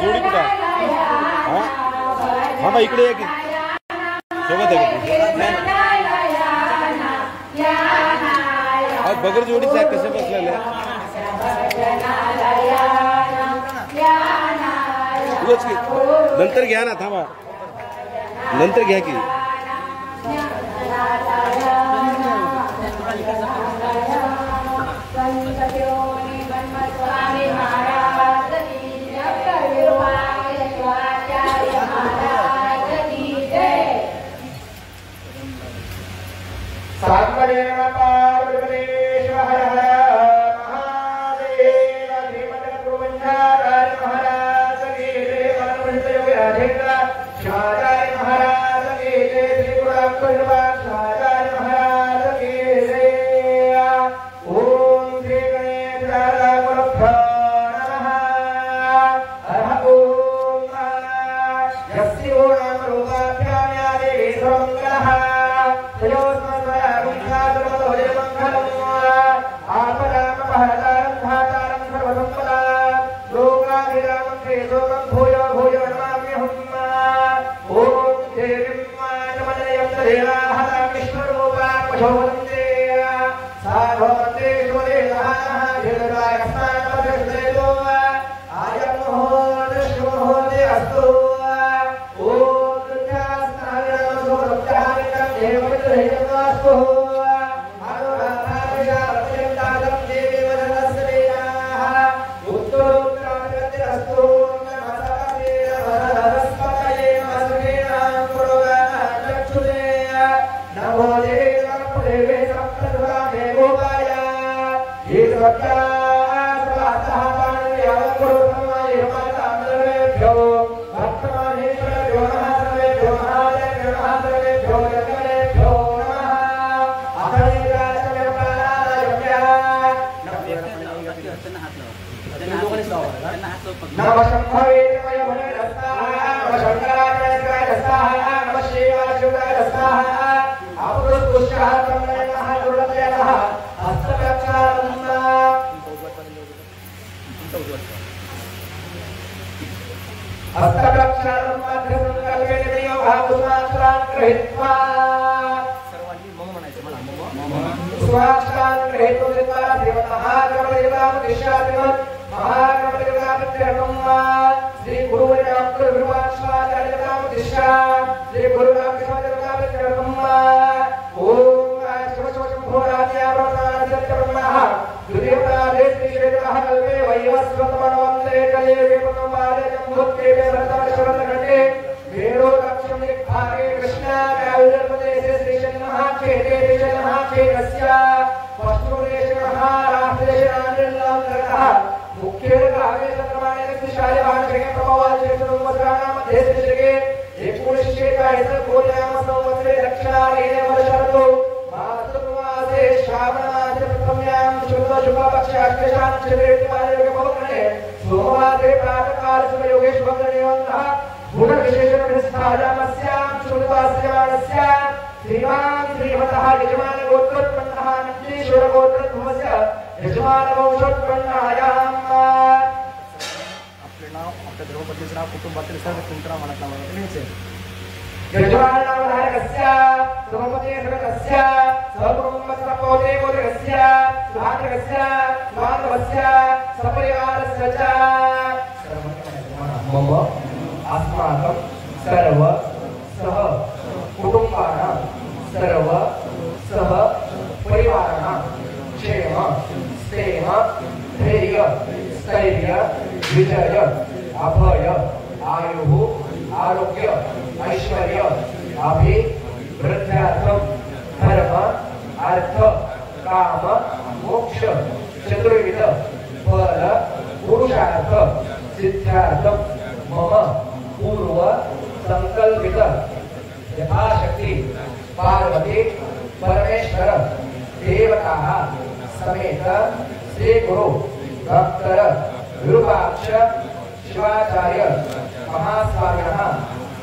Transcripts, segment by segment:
जोडी कुठं हा बा इकडे या की सोबत आहे बगर जोडीच आहे कसे बसलेले नंतर घ्या ना थांबा नंतर घ्या की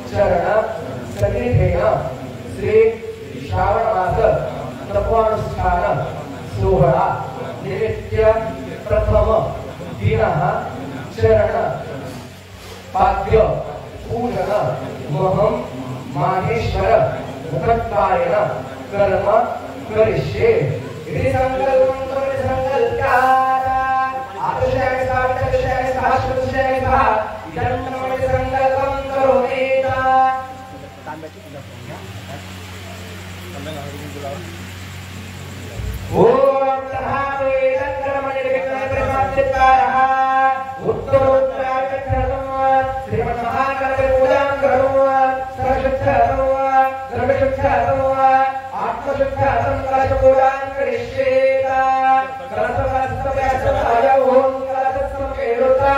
चरण सन्निधेन श्री श्रावण मास तपोनुष्ठान सोहळा निमित्य प्रथम दिनः चरण पाद्य पूजन महं माहेश्वर मुखत्तायन कर्म करिष्ये इति संकल्पं करोति संकल्पारा आदर्शाय सावचर्याय सहस्रस्याय सह इदं करोति संकल्पं करोति ओम तहावे तत्कर्मणि विघ्नप्रसादितारः उत्तरोत्तरायच्छतं श्रीमन्महागणपति पूजां करोमि सर्वशुद्धं सर्वशुद्धं आत्मशुद्धं कलशपूजां करिष्ये कलशवस्तव्यासय ओम कलशस्मकेरुता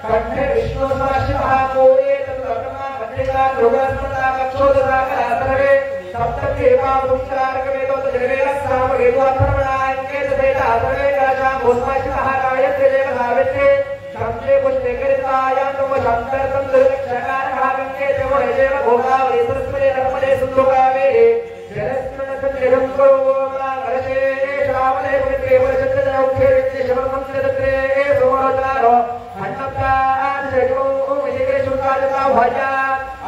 कंठे विष्णुसमाशिवः पूरे तत्ब्रह्मा भद्रिका ध्रुवस्मृता कक्षोदरा सर्वे सप्तकेवा पुंसारकमेतो जगवेरस्सामगेतो अथर्वणायके तदेता सर्वे कलशां भूस्माशिवः गायत्रि देव सावित्री शब्दे पुष्पे करितायां नमो शब्दर्तं दुर्लक्षकारः गङ्गे देवो देव भोगावली सरस्वती नर्मदे सिन्धुकावे जलस्मरणसंजयं करोमा कलशे श्रावणे पवित्रे वर्षत्रजनौखे विद्ये शिवमन्त्रदत्रे सोमरोचनारो अन्नप्राशयो विजयके शुक्राजता भजा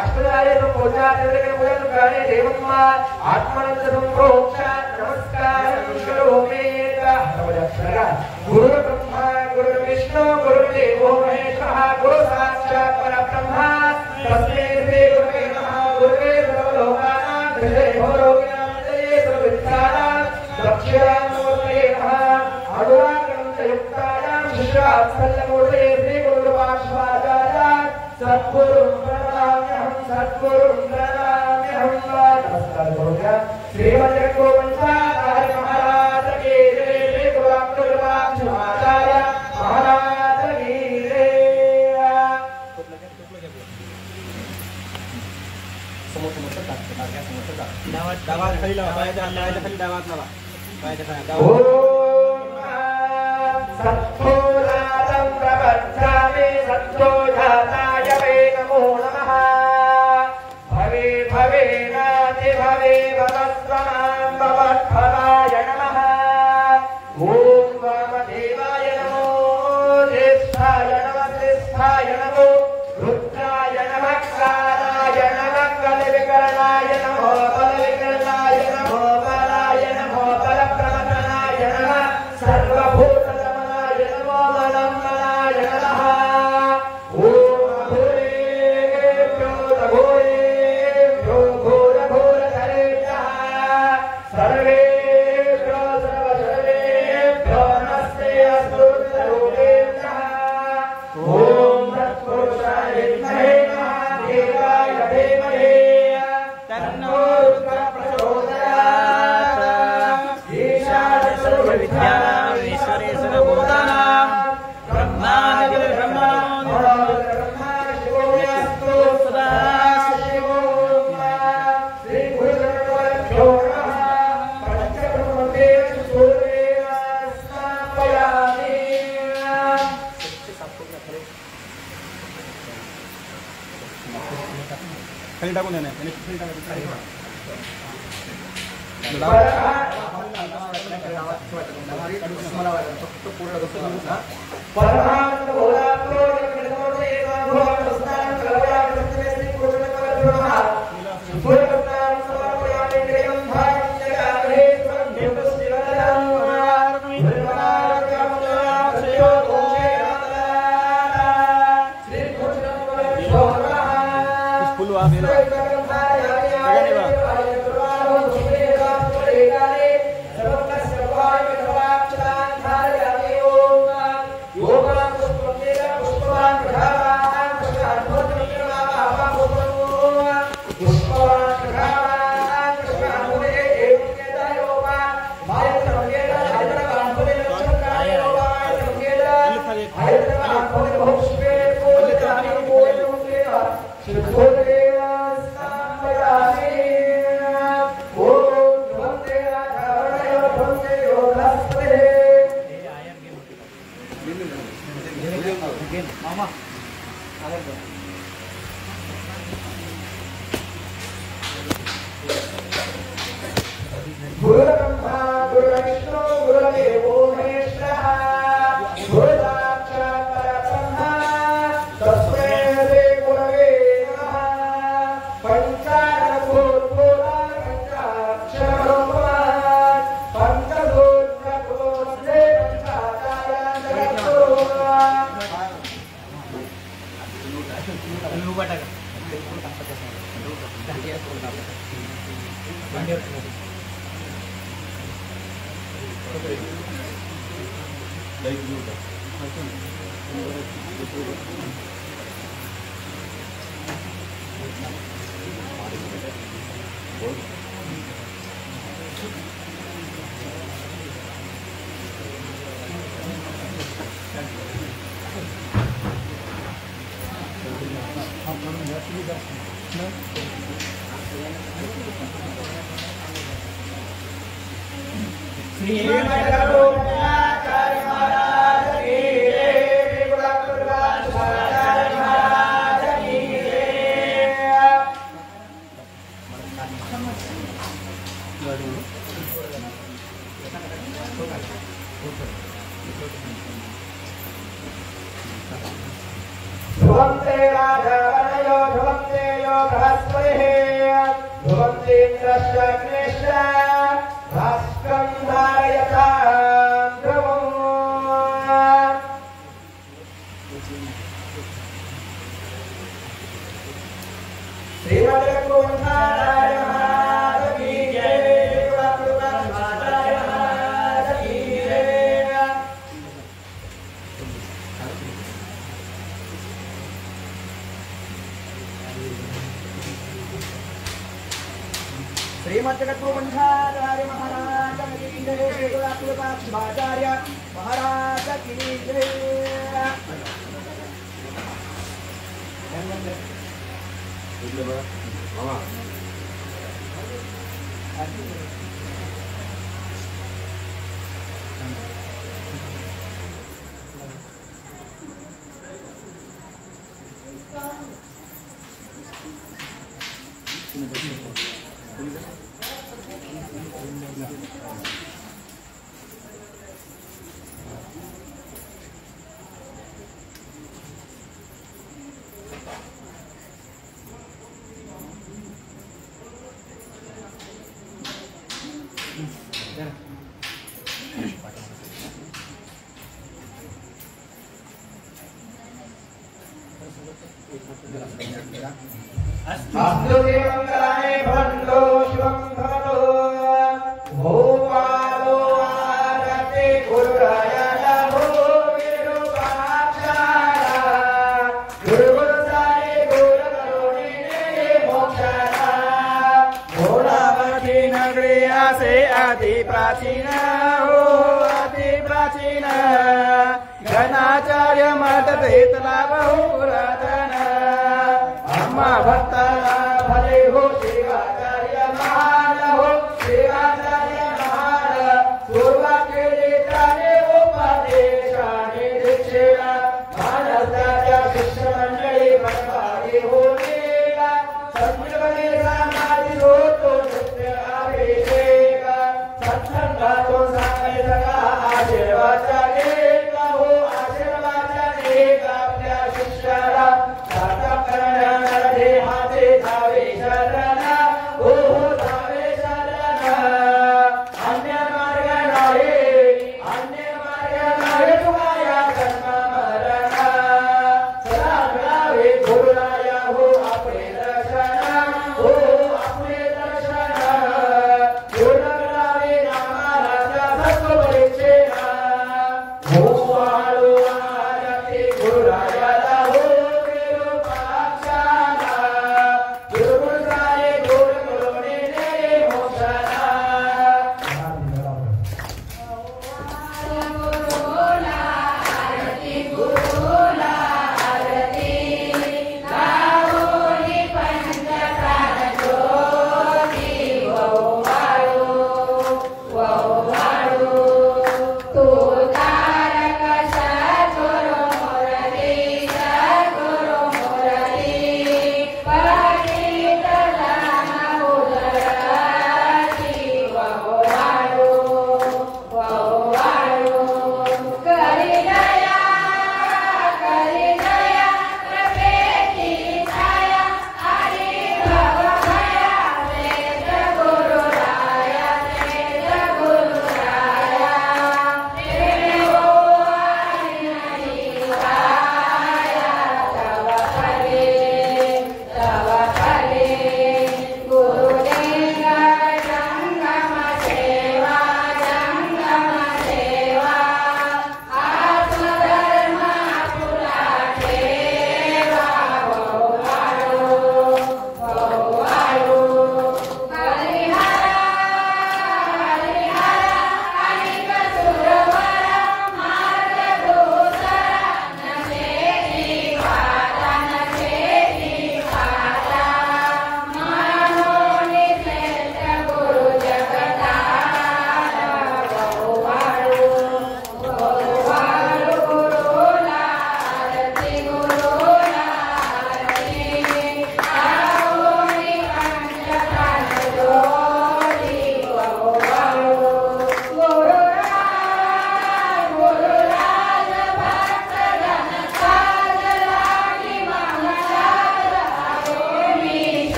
अष्टदाये संपूजा देवके पूजन करे देवम्मा आत्मनंद संप्रोक्ष नमस्कारं करोमि गुरु ब्रह्मा गुरु विष्णु गुरु देवो महेश्वरः गुरु साक्षात् परब्रह्म तस्मै श्री गुरुवे नमः गुरुवे सर्वलोकानां विषयो रोगिणां जये सर्वविद्यानां दक्षिणामूर्तये नमः अनुरागयुक्तायां शिष्यात्सल्यमूर्तये श्री गुरुवासवाचार्याय सद्गुरुं प्रणमाम्यहं सद्गुरुं प्रणमाम्यहं नमस्कार करूया श्रीमद्गोविंदाचार्य महाराज की जय श्री गुरु अब्दुलवासवाचार्य महाराज की जय दावात खाली लावा पायाच्या खाली दावात लावा पायाच्या ओम सत्पुराणं प्रवक्ष्यामि सत्तोजाताय वे नमो नमः भवे भवे नाति भवे भवस्वनां भवत्फलाय नमः ओम वामदेवाय नमो ज्येष्ठाय नमः श्रेष्ठाय नमो रुद्राय नमः कालाय नमः कलविकरणाय नमो बलविकरणाय नमो बलाय नमो बलप्रमथनाय नमः सर्वभूतदमनाय नमो मनमनाय नमः ओम भूरेभ्यो भूरेभ्यो भूरभूरधरेभ्यः सर्वेभ्यो सर्वसर्वेभ्यो नमस्ते अस्तु सर्वेभ्यः ओम तत्पुरुषाय विद्महे महादेवाय धीमहि तन्नो रुद्रः प्रचोदयात् ईशान सर्वविद्यानां ईश्वरेश्वर भूतानां ब्रह्मादिव ब्रह्मा ब्रह्मा शिवोऽस्तु सदा शिवो श्री गुरुदेवो नमः पंचब्रह्मदेव सूर्येण स्थापयामि खाली टाकून देणे खाली टाकून परमानंद भोलाप्रो निर्मोदे भगवान स्नान करवाया कृष्ण श्री कृष्ण परब्रह्म सुरत्नाम समर्पयामि देवं भागं जगामहे संध्यं शिवदं निर्माणं श्रेयो गोचे श्री कृष्ण परब्रह्म फुल वा मेला गुरु ब्रह्मा गुरु विष्णु गुरु आशीर्वाद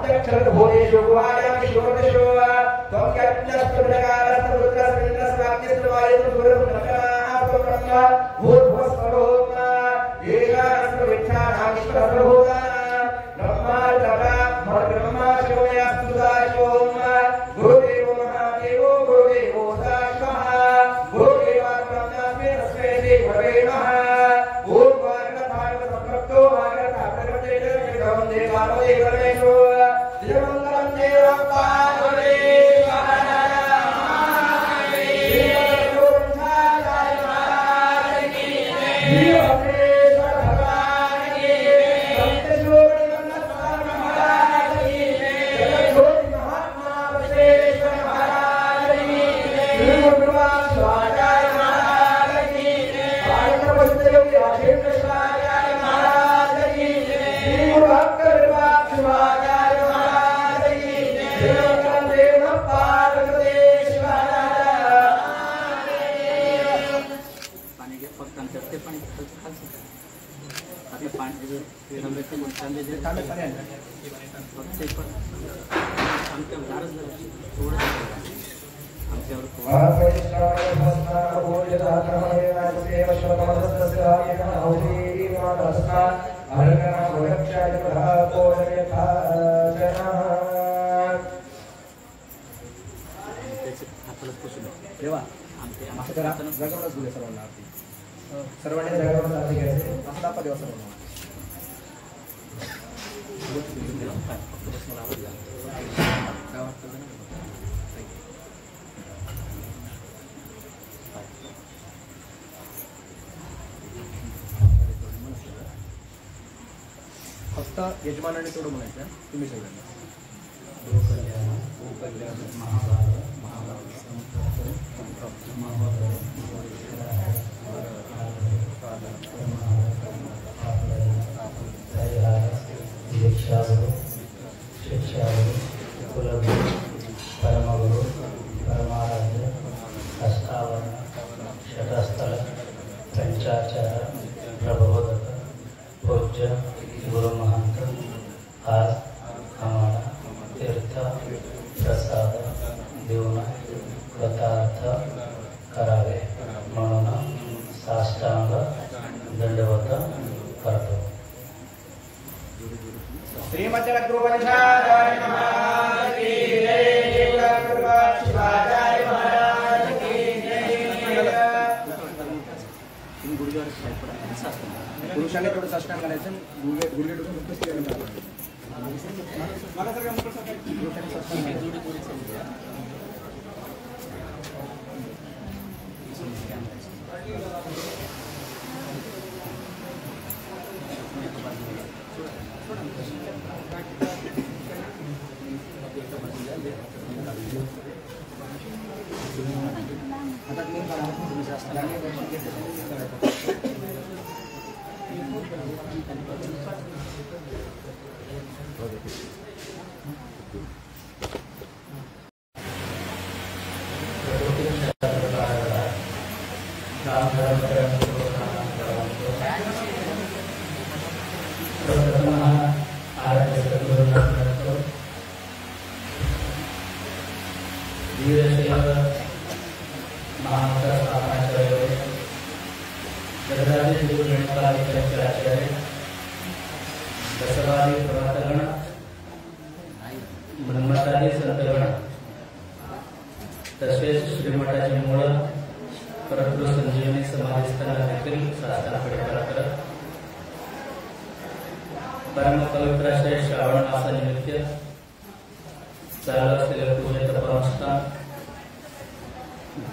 अध्यक्षर भोजेषु गुहायां शिवोदशो त्वं यज्ञस्तुभ्रकारस्तुभ्रस्वाक्यस्तुवायुस्तुभ्रपुनः ब्रह्म भूर्भुवस्वरोमा येषास्त्वविच्छानामिष्टसर्वभूता ब्रह्मार्दवा ब्रह्मा शिवयास्तुदाशोम गुरुदेवो महादेवो गुरुदेवो साक्षाः गुरुदेवात्मनास्मे तस्मै श्री गुरवे नमः ओम वागर्भाय संप्रप्तो वागर्भाप्रकटेन वन्दे वामदेवमेषो दिवमङ्गलं देवं पार्वती सर्वांनी जगावर आरती घ्यायचे असला पद दिवस फक्त यजमानाने तेवढं म्हणायचं तुम्ही सगळ्यांना पुरुषाने थोडं साष्टांग करायचं गुडघे टोकून मला सगळ्या पुरुषाने साष्टांग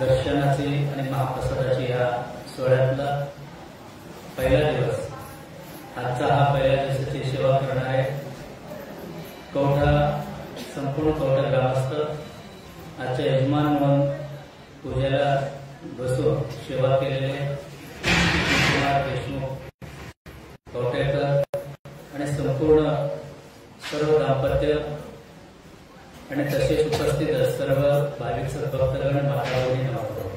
दर्शनाची आणि महाप्रसादाची या सोहळ्यातला पहिला दिवस आजचा हा पहिल्या दिवसाची सेवा करणारे कवठा संपूर्ण कवठा ग्रामस्थ आजच्या यजमान म्हणून पूजेला बसून सेवा केलेले कुमार देशमुख कवठेकर आणि संपूर्ण सर्व दाम्पत्य आणि तसेच उपस्थित सर्व भाविक सद्भक्तगण माताभगिनी नमस्कार.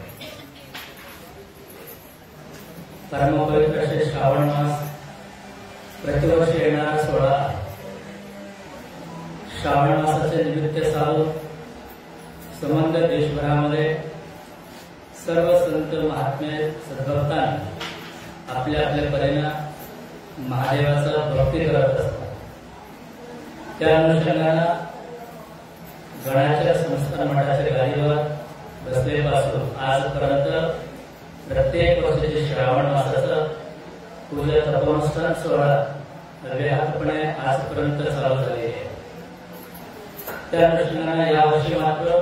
परमपवित्र असे श्रावण मास प्रतिवर्षी येणारा सोहळा श्रावण मासाचे निमित्त साधून संबंध देशभरामध्ये सर्व संत महात्मे सद्भक्तांनी आपल्या आपल्या परीने महादेवाचा भक्ती करत असतात। त्या अनुषंगाने गणाच्या संस्थान मठाच्या गादीवर बसलेपासून आजपर्यंत प्रत्येक वर्षाचे श्रावण मासाचं पूजा तपोनुष्ठान सोहळा अव्याहतपणे आजपर्यंत चालू झाले आहे। त्या अनुषंगाने यावर्षी मात्र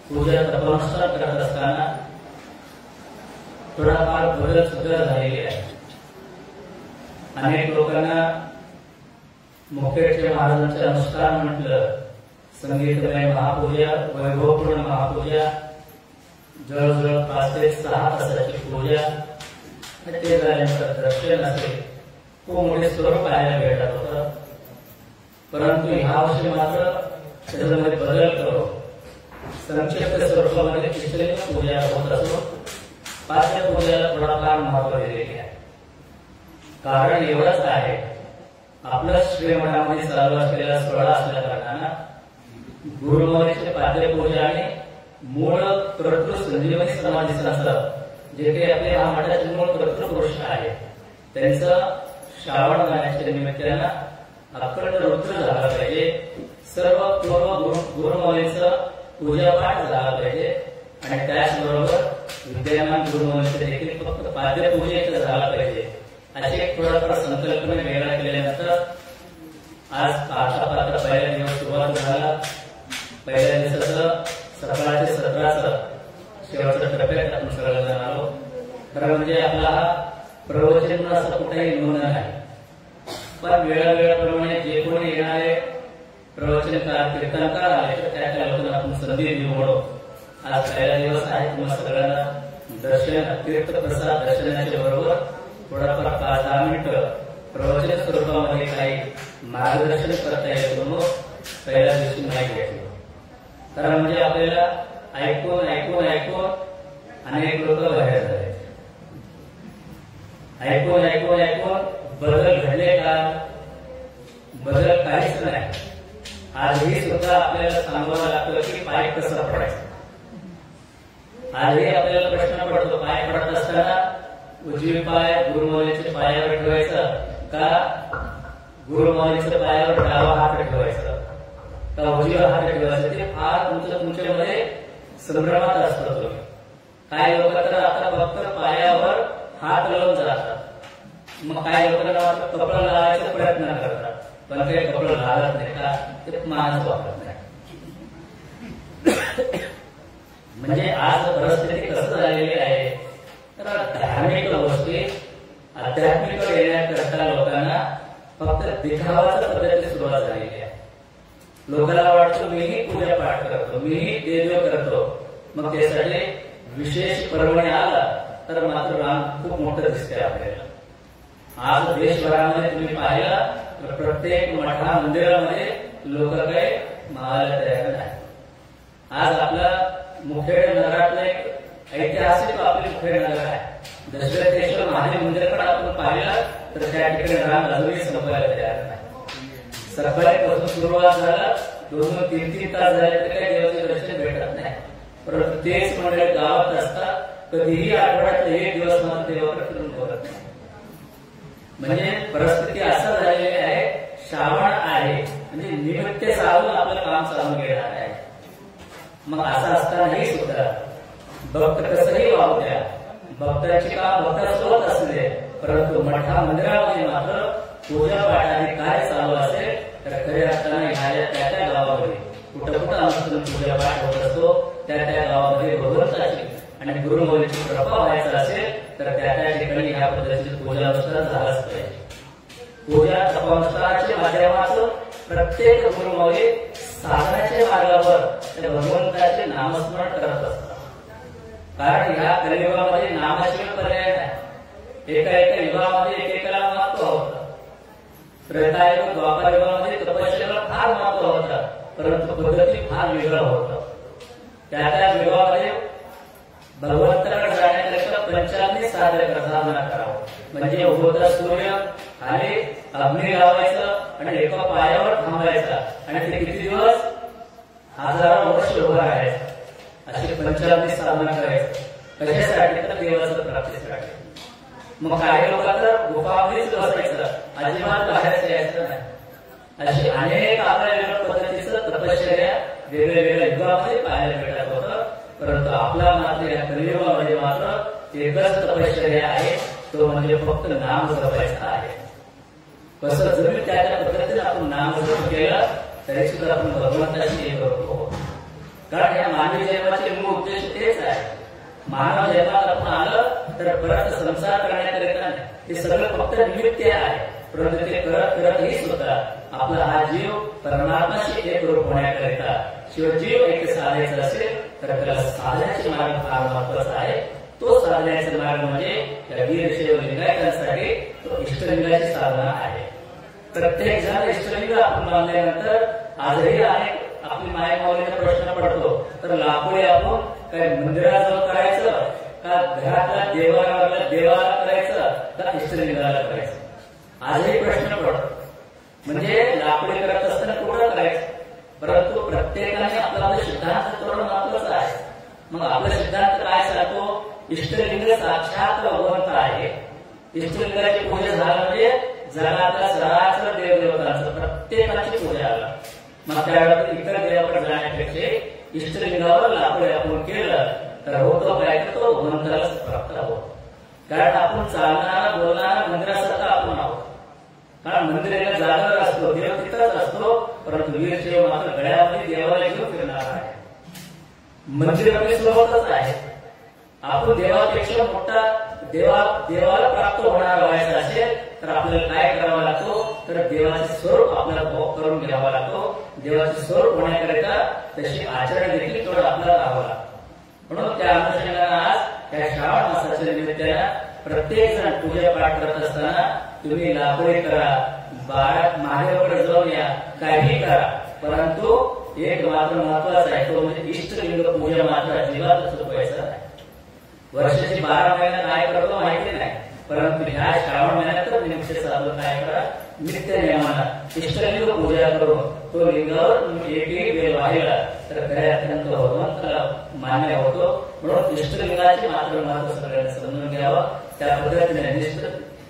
पूजा तपोनुष्ठान करत असताना थोडाफार बदल सुद्धा झालेले आहे। अनेक लोकांना मुखेडचे महाराजांचे अनुष्ठान म्हटलं, संगीतमय महापूजा, वैभवपूर्ण महापूजा, जवळजवळ 5 ते 6 तासाची पूजा, ते झाल्यानंतर दर्शन असे खूप मोठे स्वरूप पाहायला भेटत होतं। परंतु ह्या वर्षी मात्र त्याच्यामध्ये बदल करू संक्षिप्त स्वरूपामध्ये खिचडी पूजा होत असून पाचव्या पूजेला थोडाफार महत्व दिलेले आहे। कारण एवढंच आहे, आपलं श्रीमठामध्ये चालू असलेला सोहळा असल्या कारणानं गुरुमौलीचे पाद्य पूजा आणि मूळ कर्तृ संजीवनी समाधी संस्था जे काही आपले हा मठाचे मूळ कर्तृपुरुष आहे त्यांचं श्रावण महिन्याच्या निमित्तानं अखंड रुद्र झाला पाहिजे, सर्व पूर्व गुरुमौलीचं पूजापाठ झाला पाहिजे आणि त्याचबरोबर विद्यमान गुरुमौलीचे देखील फक्त पाद्य पूजेचं झाला पाहिजे अशी एक थोडाफार संकल्पना वेगळा केल्यानंतर आज पाहता पहिल्या दिवस सुरुवात झाला। पहिल्या दिवसाचं सकाळच्या सत्राचं शेवटच्या टप्प्यात आपण सगळेजण आलो। खरं म्हणजे आपला हा प्रवचन असं कुठेही नोंद नाही, पण वेळावेळाप्रमाणे जे कोणी येणारे प्रवचनकार कीर्तनकार आले तर त्या लोकांना आपण संधी देऊ म्हणून आज पहिला दिवस आहे। तुम्हाला सगळ्यांना दर्शन तीर्थ प्रसाद दर्शनाच्या बरोबर थोडाफार 5-10 मिनिटं प्रवचन स्वरूपामध्ये काही मार्गदर्शन करता येईल म्हणून पहिल्या दिवशी नाही घेतलं। कारण म्हणजे आपल्याला ऐकून ऐकून ऐकून अनेक लोक बाहेर झाले, ऐकून ऐकून ऐकून बदल घडले का? बदल काहीच नाही। आजही सुद्धा आपल्याला सांगावं लागतं की पाय कसा पडायचा। आजही आपल्याला प्रश्न पडतो, पाय पडत असताना उजवी पाय गुरुमौलीच्या पायावर ठेवायचा का गुरुमौलीच्या पायावर डावा हात ठेवायचा का उजवा हात ठेवायचा? ते फार तुमच्यामध्ये संभ्रमात असतो तुम्ही। काही लोक तर आता फक्त पायावर हात लावून जातात, मग काही लोकांना वाटतं कपडा लावायचा प्रयत्न करतात, पण काही कपडा लावत नाही का ते मानच वापरत नाही। म्हणजे आज परिस्थिती कसं झालेली आहे तर धार्मिक गोष्टी आध्यात्मिक येण्याकरता लोकांना फक्त दिखावाच्या पद्धतीने सुरुवात झालेली आहे। लोकांना वाटतं मीही पूजा पाठ करतो, मीही देवदेव करतो, मग त्यासाठी विशेष पर्वणी आला तर मात्र राम खूप मोठं दिसते आपल्याला। आज देशभरामध्ये तुम्ही पाहिलं तर प्रत्येक मठा मंदिरामध्ये लोक काही मावायला तयार नाही। आज आपला मुखेड नगरातलं एक ऐतिहासिक आपले मुखेड नगर आहे, दशरथेश्वर महादेव मंदिराकडे आपण पाहिलं तर त्या ठिकाणी राम अजूनही संपायला तयार नाही। सकाळीपासून सुरुवात झाला 2-3 तास झाले तर काही देवाचे दर्शन भेटत नाही, परंतु तेच मंडळ गावात असतात, कधीही आठवड्यात 1 दिवस मात्र देवाकडे फिरून बघत नाही। म्हणजे परिस्थिती असं झालेली आहे, श्रावण आहे म्हणजे निमित्त साधून आपलं काम चालून घेणार आहे। मग असं असतानाही सुद्धा भक्त कसंही वाहू द्या, भक्तांची काम भक्तासोबत असले, परंतु मठा मंदिरामध्ये मात्र पूजा पाठाने काय चालू असेल तर खऱ्या अर्थाने ह्या त्या गावामध्ये कुठं कुठं अनुष्ठान पूजा पाठ होत असतो, त्या गावामध्ये भगवंताची आणि गुरुमौलीची कृपा व्हायचं असेल तर त्या ठिकाणी ह्या पद्धतीची पूजा अनुष्ठान झालंच पाहिजे। पूजा तपोनुष्ठानाच्या माध्यमातून प्रत्येक गुरुमौली साधनाच्या मार्गावर त्या भगवंताचे नामस्मरण करत असतात। कारण ह्या कलियुगामध्ये नामाशिवाय पर्याय नाही। एका युगामध्ये एकेकाला महत्व होतं, त्रेतायुग द्वापर युगामध्ये तपस्येला फार महत्व होतं, परंतु पद्धती फार वेगळं होतं। त्या युगामध्ये भगवंताकडे जाण्याकरिता पंचाग्नी साधना करावं. म्हणजे उगवता सूर्य खाली अग्नी लावायचं आणि एका पायावर थांबायचा आणि ते किती दिवस, हजारो वर्ष उभं राहायचं. अशी पंचाग्नी साधना करायचं. कशासाठी, तर देवाचं प्राप्तीसाठी. मग काही लोक तर गुफामध्येच बसायचं, अजिबात बाहेर यायचं नाही. अशी अनेक आपल्या पद्धतीचं तपश्चर्या वेगवेगळ्या युगामध्ये पाहायला मिळत होतं. परंतु आपला मात्र या कलियुगामध्ये मात्र एकच तपश्चर्या आहे, तो म्हणजे फक्त नाम जपायचा आहे. कसं जरी त्या पद्धतीने आपण नाम जप केलं तरी सुद्धा आपण भगवंताशी एक होतो. कारण या मानवी जन्माचे मूळ उद्देश तेच आहे. मानव जन्मात आपण आलं तर परत संसार करण्याकरिता हे सगळं फक्त निमित्त आहे. परंतु ते करतही सुद्धा आपला हा जीव परमात्माशी एक रूप होण्याकरिता. शिवजीव एक साधायचा असेल तर त्याला साधण्याचे मार्ग फार महत्वाचा आहे. तो साधण्याचा मार्ग म्हणजे या वीरशैव लिंगायतांसाठी तो इष्टलिंगाची साधना आहे. प्रत्येक जण इष्टलिंग आपण मानल्यानंतर आजही अनेक आपली मायमाऊलीचा प्रश्न पडतो, तर लाखोळी आपण काय मंदिराजवळ करायचं का, घरातल्या देवाला करायचं का इष्टलिंगाला करायचं, आजही प्रश्न पडतो. म्हणजे लाकडी करत असताना कुठं करायचं. परंतु प्रत्येकाने आपला सिद्धांत करणं महत्वाचं आहे. मग आपला सिद्धांत काय सांगतो, इष्टलिंग साक्षात भगवंत आहे. इष्टलिंगाची पूजा झालं म्हणजे जगातल्या सरासर देवदेवतांचं प्रत्येकाची पूजा आला. मग त्यावेळेला इतर देवाकडे जाण्यापेक्षा इष्टलिंगावर लाकडी आपण केलं तर होतो काय, तो भगवंताला प्राप्त आहोत. कारण आपण चालणारा बोलणारा मंदिरासारखा आपण आहोत. कारण मंदिराला जागर असतो, देव तिथंच असतो. परंतु वीरशैव मात्र गळ्यामध्ये देवाला घेऊन फिरणार आहे. मंदिर आपली स्वतःच आहे. आपण देवापेक्षा मोठा देवाला प्राप्त होणार व्हायचं असेल तर आपल्याला काय करावं लागतो, तर देवाचे स्वरूप आपल्याला करून घ्यावा लागतो. देवाचे स्वरूप होण्याकरिता तशी आचरण देखील थोडं आपल्याला राहावं लागतं. म्हणून त्या अनुषंगाने आज त्या श्रावण मासाच्या निमित्तानं प्रत्येक जण पूजा पाठ करत असताना तुम्ही लाकडी करा, महादेवाकडे जाऊन या, काही करा, परंतु एक मात्र महत्वाचं आहे, तो म्हणजे इष्टलिंग पूजा मात्र अजिबात चुकवायचं नाही. वर्षाची 12 महिने काय करतो माहिती नाही, परंतु ह्या श्रावण महिन्यात तर निमित्त साधून काय करा, नित्य नियमानं इष्टलिंग पूजा करून तो लिंगावर एक वेळ वाहिला तर खऱ्या अत्यंत भगवंताला मान्य होतो. म्हणून इष्टलिंगाची मात्र महत्व सगळ्यांना समजून घ्यावं. त्या पद्धतीने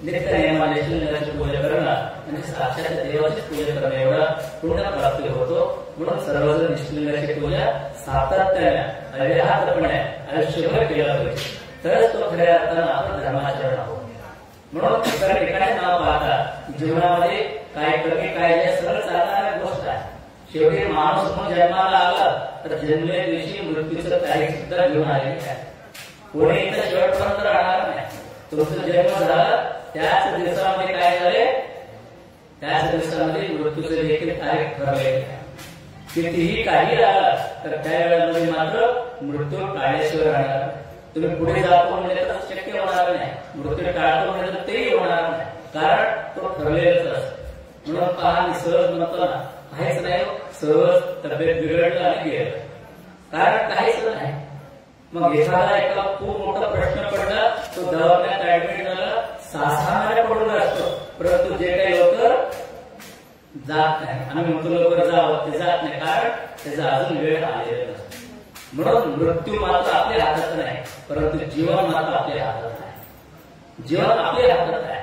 नित्य नियमाने इष्टलिंगाची पूजा करणं म्हणजे साक्षात देवाची पूजा करणं एवढा पुण्य प्राप्ती होतो. म्हणून सर्वजण इष्टलिंगाची पूजा सातत्याने अव्याहतपणे आयुष्यभर केला पाहिजे, तरच तो खऱ्या अर्थानं आपण धर्माचरण आहोत. म्हणून इतर ठिकाणी नाव पाहता जीवनामध्ये काय कमी काय या सरळ चालणाऱ्या गोष्ट आहे. शेवटी माणूस म्हणून जन्माला आला तर जन्मल्या दिवशी मृत्यूचं तारीख सुद्धा घेऊन आलेली आहे. कोणी इथं शेवटपर्यंत राहणार नाही. तुमचा जन्म झाला त्याच दिवसामध्ये काय झाले, त्याच दिवसामध्ये मृत्यूचे देखील तारीख ठरवलेली आहे. कितीही काही आला तर त्या वेळेमध्ये मात्र मृत्यू टाळल्याशिवाय राहणार नाही. तुम्ही पुढे जातो म्हणजे तर शक्य होणार नाही, मृत्यू टाळतो म्हणजे तर तेही होणार नाही, कारण तो ठरलेलाच असतो. म्हणून पहा सहज म्हणतो ना, काहीच नाही, सहज तब्येत बिघडलं आणि गेलं, कारण काहीच नाही. मग एका खूप मोठा प्रश्न पडला, तो दवाखान्यात ऍडमिट झाला, 6 महिने पडून असतो, परंतु जे काही लोक जात नाही, आम्ही म्हणतो लवकर जावं, ते जात नाही, कारण त्याचा अजून वेळ आलेला नसतो. म्हणून मृत्यू मात्र आपल्या हातात नाही, परंतु जीवन मात्र आपल्या हातात आहे. जीवन आपल्या हातात आहे.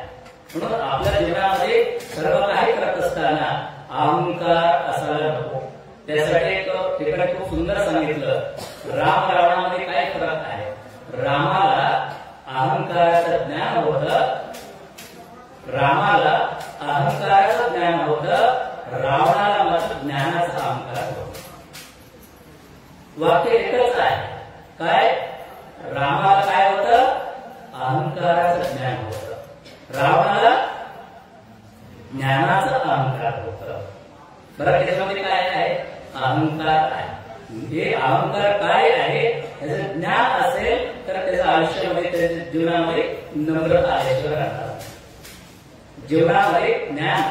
म्हणून आपल्या जीवनामध्ये सर्व काही करत असताना अहंकार असायला नको. त्यासाठी एक ठिकाणी खूप सुंदर सांगितलं, राम रावणामध्ये काय फरक आहे. रामाला अहंकाराचं ज्ञान होतं, रामाला अहंकाराचं ज्ञान होतं, रावणाला मात्र ज्ञानाचा अहंकार होता. वाक्य एकच आहे. काय, रामाला काय होतं, अहंकाराचं ज्ञान होतं, रावणाला ज्ञानाचा अहंकार होतं. बरं, त्याच्यामध्ये काय आहे, अहंकार आहे. हे अहंकार काय आहे त्याचं ज्ञान असेल तर त्याच्या आयुष्यामध्ये, त्याच्या जीवनामध्ये नम्रता आल्याशिवाय राहणार. जीवनामध्ये ज्ञान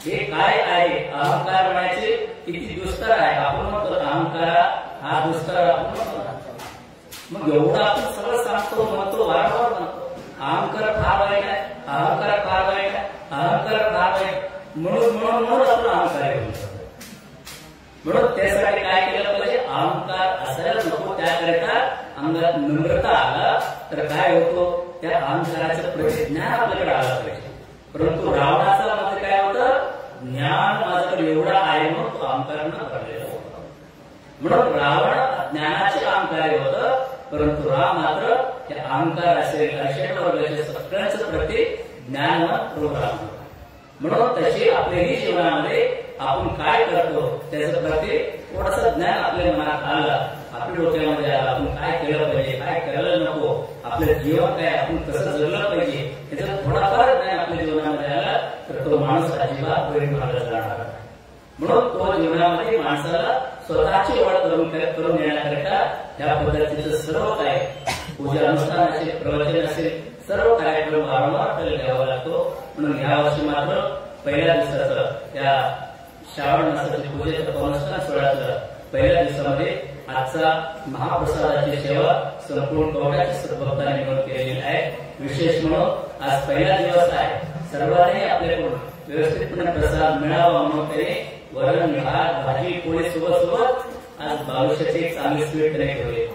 हे काय आहे, अहंकार म्हणायचे किती दुस्तर आहे. आपण म्हणतो अहंकार हा दुस्तर, आपण म्हणतो. मग एवढा आपण तो म्हणतो वारंवार म्हणतो अहंकार फार वाईट आहे, अहंकार फार वाईट आहे, अहंकार फार वाईट. म्हणून आपण अहंकार घेऊन म्हणून त्यासाठी काय केलं पाहिजे, अहंकार असायला नको. त्याकरिता अंगात नम्रता आला तर काय होतो, त्या अहंकाराचं प्रतिज्ञान आपल्याकडे आलं पाहिजे. परंतु रावणाचं मत काय होतं, ज्ञान माझ्याकडे एवढं आहे म्हणून तो अहंकारानं भरलेला होता. म्हणून रावण ज्ञानाचे अहंकारी होतं, परंतु राम मात्र त्या अहंकार असेल अर्षण वर्गाचे सगळ्यांचं प्रति ज्ञानवान प्रोग्राम होता. म्हणून तशी आपल्याही जीवनामध्ये आपण काय करतो त्याचं प्रति थोडंसं ज्ञान आपल्या मनात आलं, आपल्या डोक्यामध्ये आलं, आपण काय केलं पाहिजे, काय करायला नको, आपलं जीवन काय, आपण कसं जगलं पाहिजे, त्याचं थोडाफार ज्ञान आपल्या जीवनामध्ये आलं तर तो माणूस अजिबात बळी मारला जाणार. म्हणून तो जीवनामध्ये माणसाला स्वतःची ओळख करून देण्याकरिता या पद्धतीचं सर्व काय पूजा अनुष्ठान असेल, प्रवचन असेल, सर्व कार्यक्रम वारंवार आपल्याला घ्यावा लागतो. म्हणून या वर्षी मात्र पहिल्या दिवसाचं त्या श्रावण मासाच्या पूजेचं अनुष्ठान सोहळ्याचं पहिल्या दिवसामध्ये आजचा महाप्रसादाची सेवा संपूर्ण कवड्याच्या सद्भक्तांनी मिळून केलेली आहे. विशेष म्हणून आज पहिला दिवस आहे, सर्वांनी आपल्याकडून व्यवस्थितपणे प्रसाद मिळावा म्हणून त्याने वरण भात भाजी पोळी सोबत आज बालुशाची एक चांगली स्वीट नाही ठेवली.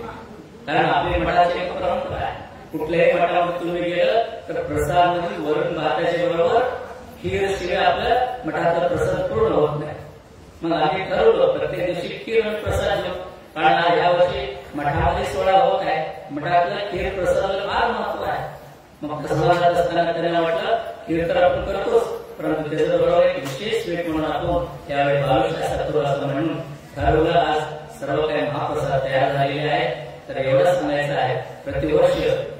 कारण आपली मठाची एक परंपरा आहे, कुठल्याही मठामध्ये तुम्ही गेलं तर प्रसाद मध्ये वरण भाताच्या बरोबर खीर शिवाय आपल्या मठाचा प्रसाद पूर्ण होत नाही. मग आम्ही ठरवलं प्रत्येक दिवशी खीर प्रसाद घेऊ, कारण या वर्षी मठामध्ये सोहळा होत आहे, मठातल्या खीर प्रसादाला फार महत्व आहे. मग प्रसादात असताना त्यांना वाटलं खीर तर आपण करतोच, परंतु त्याच्याबरोबर एक विशेष स्वीट म्हणून आपण त्यावेळी बालुशाचा करू असं म्हणून ठरवलं. आज सर्व काही महाप्रसाद तयार झालेले आहे. तर एवढं सांगायचं आहे, प्रतिवर्ष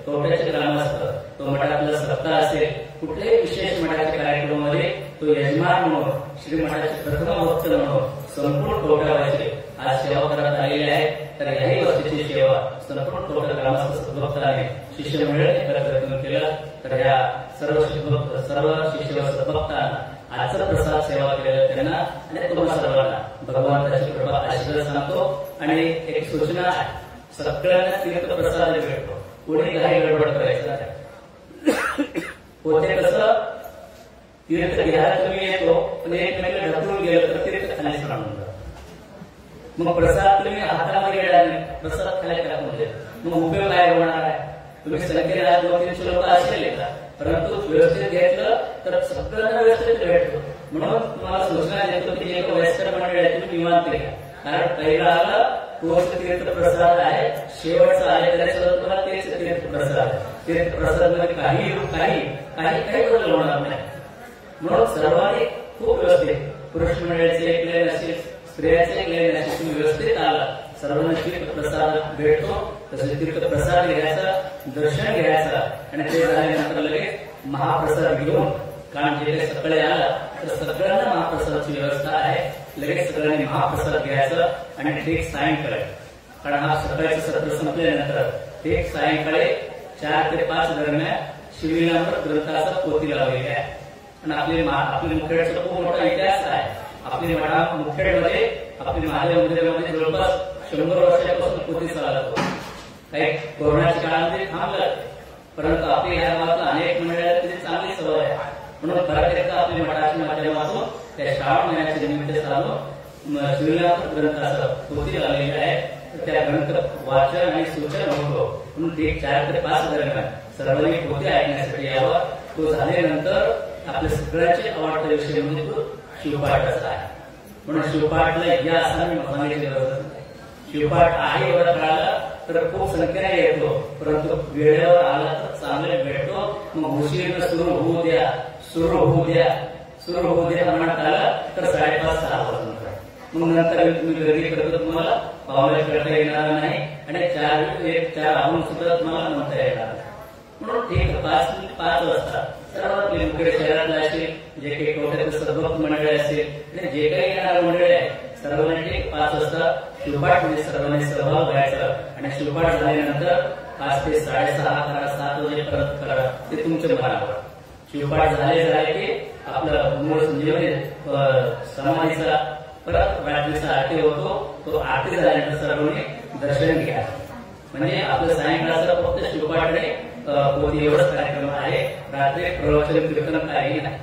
कवठ्याचे ग्रामस्थ तो मठातला सप्ताह असेल, कुठल्याही विशेष मठाच्या कार्यक्रमामध्ये तो यजमान म्हणून श्री मठाचे प्रथम भक्त म्हणून संपूर्ण कवठ्यावासी आज सेवा करत आलेले आहे. तर याही वर्षीची सेवा संपूर्ण कवठा ग्रामस्थ भक्तांनी शिष्य मंडळ एकत्रित केलं. तर या सर्व शिष्य सद्भक्तांना आजचा प्रसाद सेवा केलेला त्यांना आणि तुम्हा सर्वांना भगवंताची कृपा आशीर्वाद सांगतो. आणि एक सूचना आहे, सगळ्यांना तीर्थ प्रसाद भेटतो, कोणी काही गडबड करायचं नाही. होते कसं तीर्थ घ्यायला तुम्ही येतो पण एकमेकाला ढकलून गेलं तर तीर्थ खाली सांगून जातो. मग प्रसाद तुम्ही हातामध्ये गेला नाही, प्रसाद खाली टाकून द्या, मग उपयोग काय होणार आहे. तुम्ही संख्येने 200-300 लोक असलेले का, परंतु व्यवस्थित घेतलं तर सगळ्यांना व्यवस्थित भेटतो. म्हणून तुम्हाला सूचना देतो की एक वयस्कर मंडळ आहे तुम्ही निवांत घ्या, कारण पहिला आलं तोच तीर्थ प्रसाद आहे, शेवटचा आले त्याच्यावर तुम्हाला तेच तीर्थ प्रसाद आहे. तीर्थ प्रसाद मध्ये काही बदल होणार नाही. म्हणून सर्वांनी खूप व्यवस्थित, पुरुष मंडळाचे एक लेन असेल, स्त्रियांचे एक लेन असेल, तुम्ही व्यवस्थित आला सर्वांना तीर्थ प्रसाद भेटतो. तसे तीर्थ प्रसाद घ्यायचा, दर्शन घ्यायचं आणि ते झाल्यानंतर लगेच महाप्रसाद घेऊन, कारण जे काही सकाळी आला तर सगळ्यांना महाप्रसादाची व्यवस्था आहे, लगेच सगळ्यांनी महाप्रसाद घ्यायचं आणि ठीक सायंकाळी, कारण हा सकाळचं सत्र संपल्यानंतर ठीक सायंकाळी 4 ते 5 दरम्यान शिविलांवर ग्रंथाचा पोथी लावलेली आहे. आणि आपली मुखेडचा खूप मोठा इतिहास आहे. आपली मुखेडमध्ये आपली महादेव मंदिरामध्ये जवळपास 100 वर्षापासून पोथी चालत होती. काही कोरोनाच्या काळामध्ये थांबलं, परंतु आपल्या या गावातल्या अनेक मंडळात त्याची चांगली सवय आहे. म्हणून परत एकदा आपल्या मठाच्या माध्यमातून त्या श्रावण महिन्याच्या निमित्त चालू शिविलांवर ग्रंथाचं पोथी लावलेली आहे. त्या ग्रंथ वाचन आणि सूचन होतो. म्हणून ते 4 ते 5 दरम्यान सर्वांनी पोथी ऐकण्यासाठी यावं. तो झाल्यानंतर आपल्या सगळ्यांचे आवडता विषय म्हणजे तो शिवपाठाचा आहे. म्हणून शिवपाठला या असं मी सांगितले गरज नाही. शिवपाठ आहे एवढं कळालं तर खूप संख्येने येतो, परंतु वेळेवर आला तर चांगले भेटतो. मग उशीर सुरू होऊ द्या म्हणत आलं तर 5:30-6 वाजून जाईल. मग नंतर तुम्ही घरी करतो, तुम्हाला पावले करता येणार नाही आणि 4 आहून सुद्धा तुम्हाला म्हणता येणार नाही. म्हणून ठीक 5 वाजता सर्वात लिमखेड शहरातला असेल, जे काही कवठ्याचं सद्भक्त मंडळ असेल आणि जे काही येणारं मंडळ आहे, सर्वांनी ठीक 5 वाजता शिवपाठ मध्ये सर्वांनी सहभाग घ्यायचा. आणि शिवपाठ झाल्यानंतर 5 ते 6:30 करा, 7 वाजेपर्यंत करा, ते तुमच्या मनावर. शिवपाठ झाले की आपलं मूळ संजीवनी समाधीचा परत रात्रीचा आरती होतो. तो आरती झाल्यानंतर सर्वांनी दर्शन घ्या. म्हणजे आपलं सायंकाळचं फक्त शिवपाठणे पोथी एवढंच कार्यक्रम आहे. रात्री प्रवचन कीर्तन काही नाही.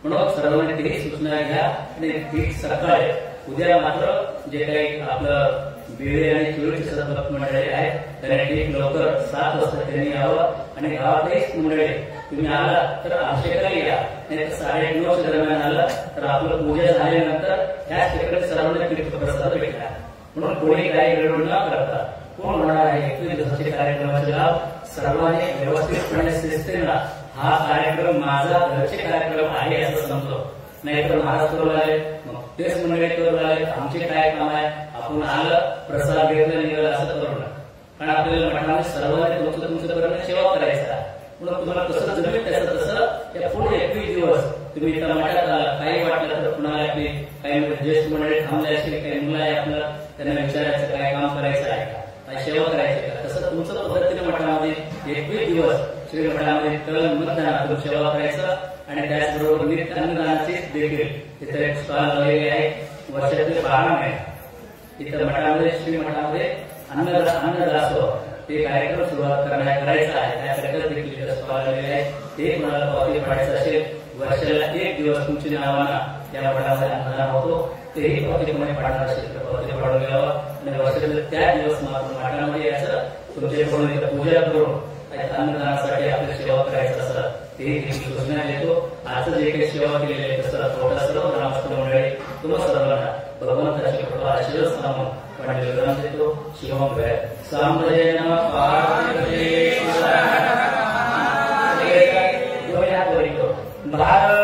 म्हणून सर्वांनी तिही सूचना घ्या आणि ती सकाळी उद्या मात्र जे काही आपलं बेळे आणि चुरळीचे सदभक्त मंडळी आहेत त्यांनी ठीक लवकर 7 वाजता त्यांनी यावं आणि गावातही मंडळी तुम्ही आला तर अभिषेकाला या, नाही तर 8:30 दरम्यान आलं तर आपलं पूजा झाल्यानंतर त्याच ठिकाणी सर्वांना तीर्थप्रसाद भेटला. म्हणून कोणी काही गडबड न करता कोण होणार आहे 21 दिवसाचे कार्यक्रमाचे लाभ सर्वांनी व्यवस्थितपणे शिस्तीने हा कार्यक्रम माझा घरचे कार्यक्रम आहे असं समजतो. नाहीतर महाराष्ट्र आले मग तेच मंडळी करू लागले आमचे काय काम आहे, आपण आलं प्रसाद घेतलं निघालं असं करू नका. कारण आपल्याला मठामध्ये सर्वांनी तुमचं करणं सेवा करायचा. म्हणून तुम्हाला कसं जमेल त्याचं तसं या पुढे 21 दिवस तुम्ही इथं मठात आला काही वाटलं तर कुणाला आपली काही ज्येष्ठ मंडळी थांबले असतील, काही मुलं आहे आपलं त्यांना विचारायचं काय काम करायचं आहे का, काय सेवा करायची का, तसं तुमचं पद्धतीने मठामध्ये 21 दिवस श्री मठामध्ये तळ मतदानातून सेवा करायचं. आणि त्याचबरोबर नित्य अन्नदानाचे देखील तिथे एक स्टॉल लावलेले आहे. वर्षातील 12 महिने इथं मठामध्ये श्री मठामध्ये अन्नदासोह ते कार्यक्रम सुरुवात करायचा आहे. त्याकरिता देखील तिथे स्टॉल लावलेले आहे. ते कोणाला पावती पाडायचं असेल वर्षाला 1 दिवस तुमच्या नावानं या मठामध्ये अन्नदान होतो. तेही पावतीप्रमाणे पाडणार असेल तर पावती पाडून घ्यावं आणि वर्षातील त्या दिवस मात्र मठामध्ये यायचं तुमच्याकडून इथं पूजा करून अन्नदानासाठी आपली सेवा करायचं असं ते सूचना देतो. आज जे काही सेवा केलेली आहे तसं थोडा सर्व ग्रामस्थ मंडळी तुम्हा सर्वांना भगवंताची कृपा आशीर्वाद सांगून पाठवून देतो. शिवम वेळ सांबजे नमः पार्वती भारत